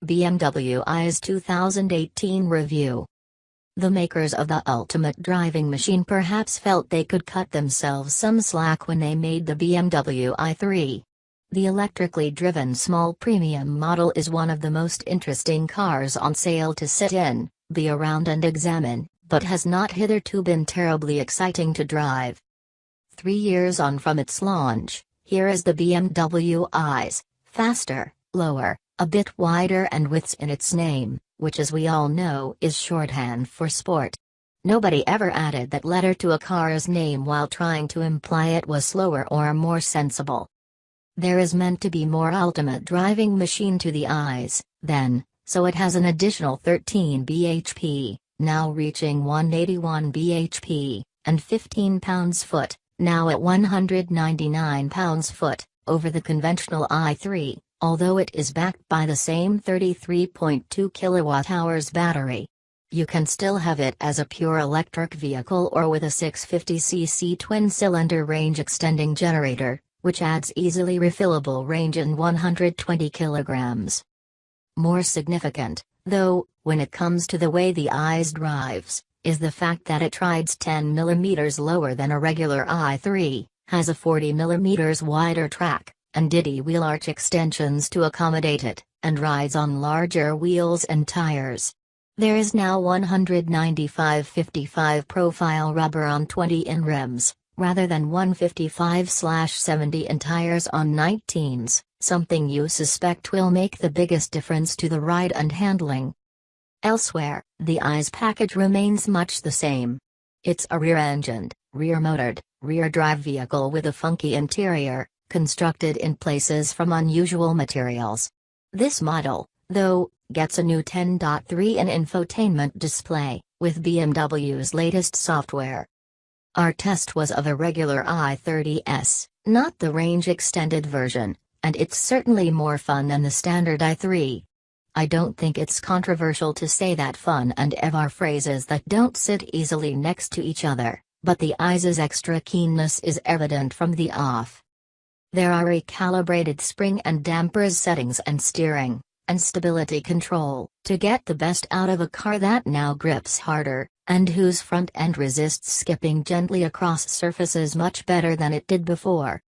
BMW i's 2018 review. The makers of the ultimate driving machine perhaps felt they could cut themselves some slack when they made the BMW i3. The electrically driven small premium model is one of the most interesting cars on sale to sit in, be around and examine, but has not hitherto been terribly exciting to drive. 3 years on from its launch, here is the BMW i's, faster, lower, a bit wider and with in its name, which as we all know is shorthand for sport. Nobody ever added that letter to a car's name while trying to imply it was slower or more sensible. There is meant to be more ultimate driving machine to the i's, then, so it has an additional 13 bhp, now reaching 181 bhp, and 15 pounds-foot, now at 199 pounds-foot, over the conventional i3. Although it is backed by the same 33.2 kWh battery. You can still have it as a pure electric vehicle or with a 650cc twin-cylinder range-extending generator, which adds easily refillable range in 120 kilograms. More significant, though, when it comes to the way the i's drives, is the fact that it rides 10 mm lower than a regular i3, has a 40 mm wider track, and Diddy wheel arch extensions to accommodate it, and rides on larger wheels and tires. There is now 195/55 profile rubber on 20-in rims, rather than 155/70 in tires on 19s, something you suspect will make the biggest difference to the ride and handling. Elsewhere, the i's package remains much the same. It's a rear-engined, rear-motored, rear-drive vehicle with a funky interior, constructed in places from unusual materials. This model, though, gets a new 10.3-in infotainment display, with BMW's latest software. Our test was of a regular i30s, not the range-extended version, and it's certainly more fun than the standard i3. I don't think it's controversial to say that fun and EV are phrases that don't sit easily next to each other, but the i's extra keenness is evident from the off. There are recalibrated spring and dampers settings and steering, and stability control, to get the best out of a car that now grips harder, and whose front end resists skipping gently across surfaces much better than it did before.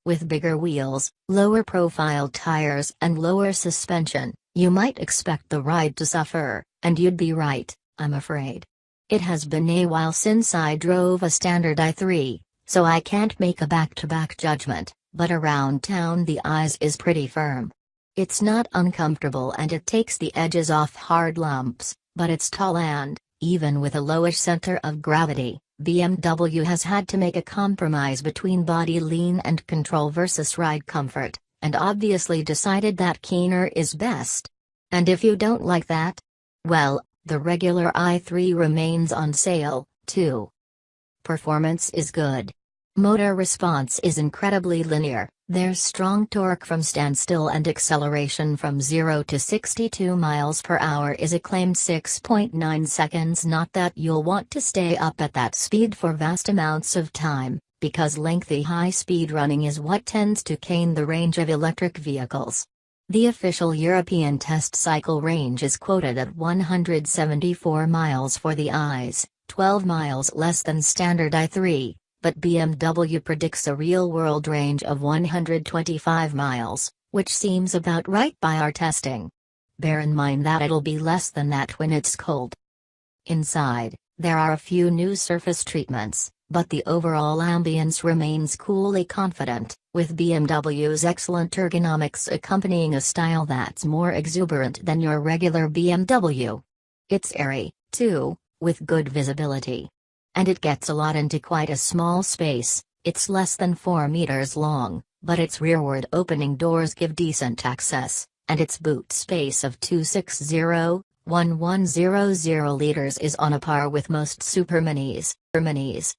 With bigger wheels, lower profile tires and lower suspension, you might expect the ride to suffer, and you'd be right, I'm afraid. It has been a while since I drove a standard i3, so I can't make a back-to-back judgment. But around town the i's is pretty firm. It's not uncomfortable and it takes the edges off hard lumps, but it's tall and, even with a lowish center of gravity, BMW has had to make a compromise between body lean and control versus ride comfort, and obviously decided that keener is best. And if you don't like that? Well, the regular i3 remains on sale, too. Performance is good. Motor response is incredibly linear, there's strong torque from standstill and acceleration from 0 to 62 miles per hour is a claimed 6.9 seconds. Not that you'll want to stay up at that speed for vast amounts of time, because lengthy high-speed running is what tends to cane the range of electric vehicles. The official European test cycle range is quoted at 174 miles for the i's, 12 miles less than standard i3. But BMW predicts a real-world range of 125 miles, which seems about right by our testing. Bear in mind that it'll be less than that when it's cold. Inside, there are a few new surface treatments, but the overall ambience remains coolly confident, with BMW's excellent ergonomics accompanying a style that's more exuberant than your regular BMW. It's airy, too, with good visibility. And it gets a lot into quite a small space. It's less than 4 meters long, but its rearward opening doors give decent access, and its boot space of 260,1100 liters is on a par with most super minis.